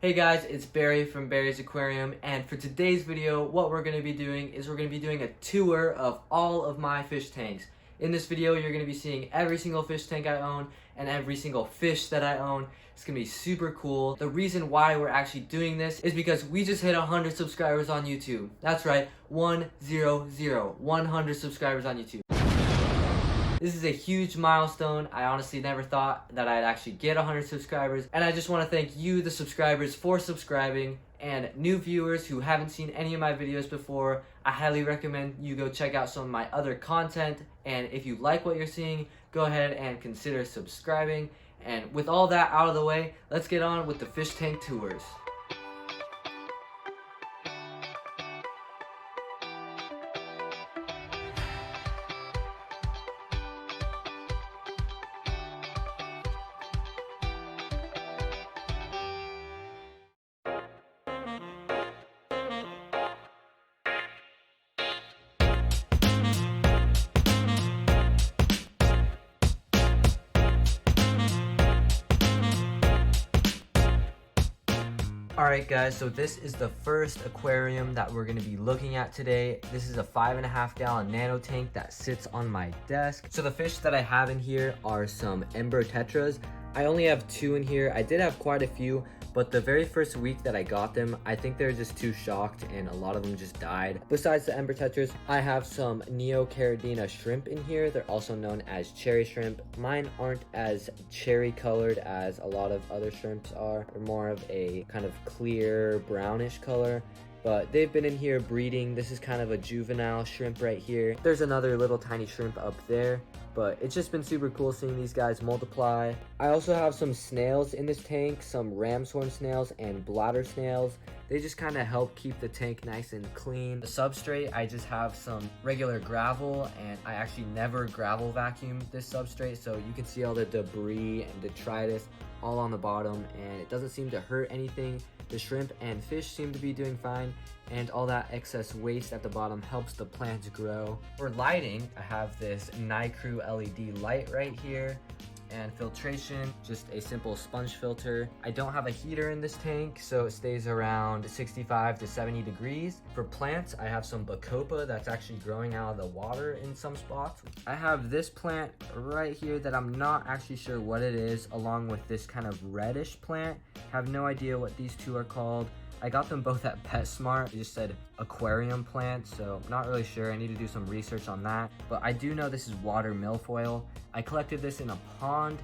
Hey guys, it's Barry from Barry's Aquarium, and for today's video, what we're going to be doing is we're going to be doing a tour of all of my fish tanks. In this video, you're going to be seeing every single fish tank I own and every single fish that I own. It's going to be super cool. The reason why we're actually doing this is because we just hit 100 subscribers on YouTube. That's right, 100 subscribers on YouTube. This is a huge milestone. I honestly never thought that I'd actually get 100 subscribers. And I just want to thank you, the subscribers, for subscribing. And new viewers who haven't seen any of my videos before, I highly recommend you go check out some of my other content. And if you like what you're seeing, go ahead and consider subscribing. And with all that out of the way, let's get on with the fish tank tours. Alright guys, so this is the first aquarium that we're going to be looking at today. This is a 5.5 gallon Nano Tank that sits on my desk. So the fish that I have in here are some ember tetras. I only have 2 in here. I did have quite a few, but the very first week that I got them, I think they were just too shocked and a lot of them just died. Besides the ember tetras, I have some Neocaridina shrimp in here. They're also known as cherry shrimp. Mine aren't as cherry colored as a lot of other shrimps are. They're more of a kind of clear brownish color. But they've been in here breeding. This is kind of a juvenile shrimp right here. There's another little tiny shrimp up there, but it's just been super cool seeing these guys multiply. I also have some snails in this tank, some ram's horn snails and bladder snails. They just kind of help keep the tank nice and clean. The substrate, I just have some regular gravel, and I actually never gravel vacuum this substrate, so you can see all the debris and detritus all on the bottom, and it doesn't seem to hurt anything. The shrimp and fish seem to be doing fine, and all that excess waste at the bottom helps the plants grow. For lighting, I have this Nycrew LED light right here. And filtration, just a simple sponge filter. I don't have a heater in this tank, so it stays around 65 to 70 degrees. For plants, I have some bacopa that's actually growing out of the water in some spots. I have this plant right here that I'm not actually sure what it is, along with this kind of reddish plant. Have no idea what these two are called. I got them both at PetSmart. It just said aquarium plant, so I'm not really sure. I need to do some research on that. But I do know this is water milfoil. I collected this in a pond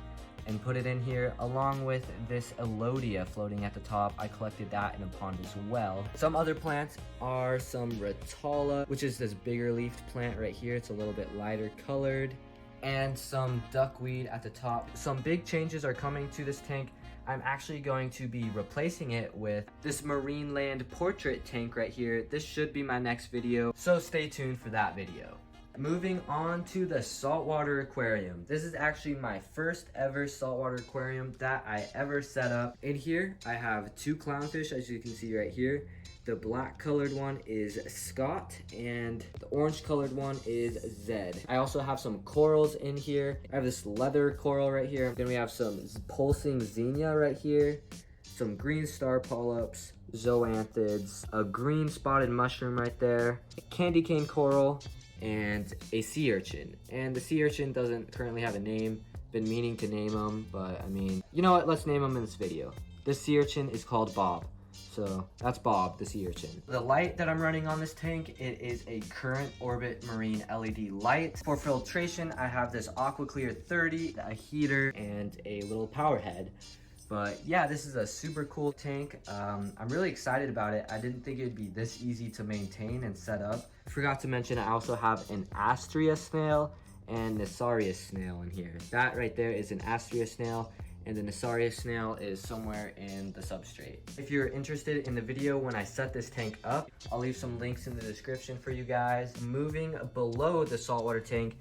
and put it in here, along with this Elodia floating at the top. I collected that in a pond as well. Some other plants are some Rotala, which is this bigger leafed plant right here. It's a little bit lighter colored. And some duckweed at the top. Some big changes are coming to this tank. I'm actually going to be replacing it with this Marine Land portrait tank right here. This should be my next video, so stay tuned for that video. Moving on to the saltwater aquarium. This is actually my first ever saltwater aquarium that I ever set up. In here, I have 2 clownfish, as you can see right here. The black colored one is Scott, and the orange colored one is Zed. I also have some corals in here. I have this leather coral right here. Then we have some pulsing xenia right here, some green star polyps, zoanthids, a green spotted mushroom right there, a candy cane coral, and a sea urchin. And the sea urchin doesn't currently have a name. Been meaning to name him, but I mean, you know what? Let's name him in this video. This sea urchin is called Bob. So that's Bob, the sea urchin. The light that I'm running on this tank, it is a current orbit marine LED light. For filtration, I have this AquaClear 30, a heater, and a little power head. But yeah, this is a super cool tank. I'm really excited about it. I didn't think it'd be this easy to maintain and set up. I forgot to mention, I also have an Astrea snail and Nassarius snail in here. That right there is an Astrea snail, and the Nassarius snail is somewhere in the substrate. If you're interested in the video when I set this tank up, I'll leave some links in the description for you guys. Moving below the saltwater tank,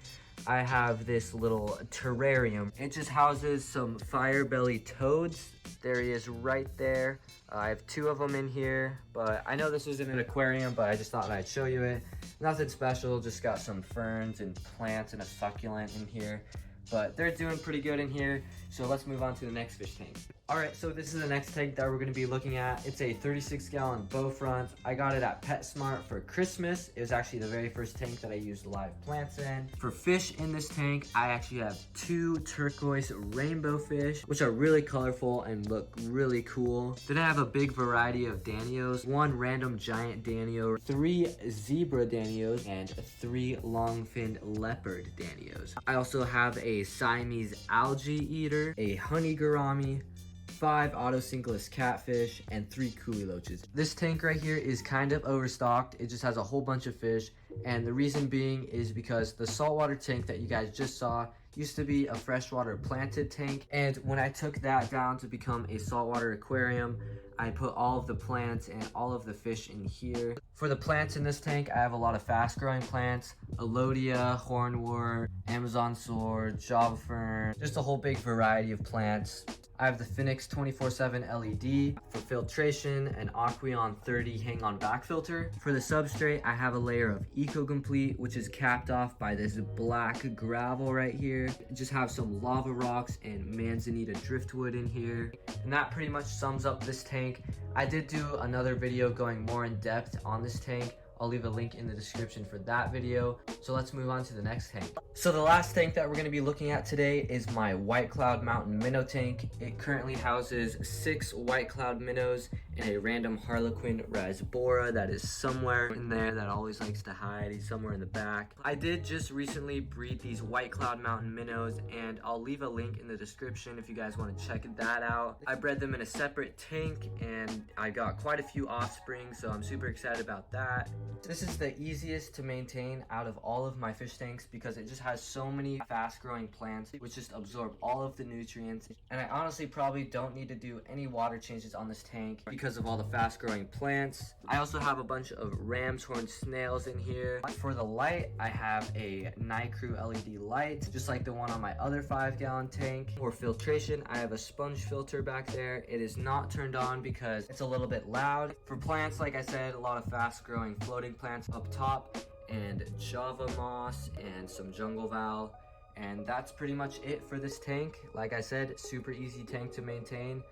I have this little terrarium. It just houses some fire belly toads. There he is right there. I have 2 of them in here, but I know this isn't an aquarium, but I just thought I'd show you it. Nothing special, just got some ferns and plants and a succulent in here. But they're doing pretty good in here, so let's move on to the next fish tank. Alright, so this is the next tank that we're going to be looking at. It's a 36-gallon bow front. I got it at PetSmart for Christmas. It was actually the very first tank that I used live plants in. For fish in this tank, I actually have 2 turquoise rainbow fish, which are really colorful and look really cool. Then I have a big variety of Danios, 1 random giant Danio, 3 zebra Danios, and 3 long-finned leopard Danios. I also have a Siamese algae eater, a honey gourami, 5 autocinkless catfish, and 3 coolie loaches. This tank right here is kind of overstocked. It just has a whole bunch of fish, and the reason being is because the saltwater tank that you guys just saw used to be a freshwater planted tank, and when I took that down to become a saltwater aquarium, I put all of the plants and all of the fish in here. For the plants in this tank, I have a lot of fast growing plants: Alodia, hornwort, Amazon sword, Java fern, just a whole big variety of plants. I have the Phoenix 24/7 LED for filtration, and Aqueon 30 hang-on back filter. For the substrate, I have a layer of EcoComplete, which is capped off by this black gravel right here. I just have some lava rocks and manzanita driftwood in here. And that pretty much sums up this tank. I did do another video going more in depth on this tank. I'll leave a link in the description for that video. So let's move on to the next tank. So the last tank that we're going to be looking at today is my White Cloud Mountain Minnow tank. It currently houses 6 White Cloud minnows and a random Harlequin rasbora that is somewhere in there that always likes to hide. He's somewhere in the back. I did just recently breed these White Cloud Mountain minnows, and I'll leave a link in the description if you guys want to check that out. I bred them in a separate tank and I got quite a few offspring, so I'm super excited about that. This is the easiest to maintain out of all of my fish tanks because it just has so many fast growing plants which just absorb all of the nutrients, and I honestly probably don't need to do any water changes on this tank because of all the fast growing plants. I also have a bunch of ram's horn snails in here. For the light, I have a Nycrew LED light just like the one on my other 5-gallon tank. For filtration, I have a sponge filter back there. It is not turned on because it's a little bit loud. For plants, like I said, a lot of fast growing floating plants up top, and Java moss and some jungle val, and that's pretty much it for this tank. Like I said, super easy tank to maintain,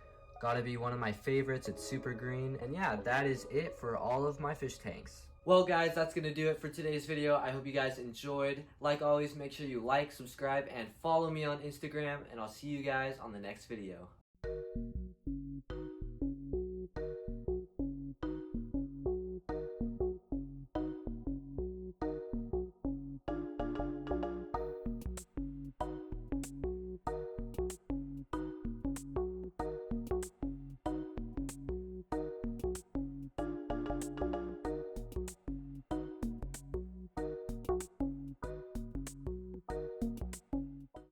gotta be one of my favorites. It's super green, and yeah, that is it for all of my fish tanks. Well guys, that's gonna do it for today's video. I hope you guys enjoyed. Like always, make sure you like, subscribe, and follow me on Instagram, and I'll see you guys on the next video.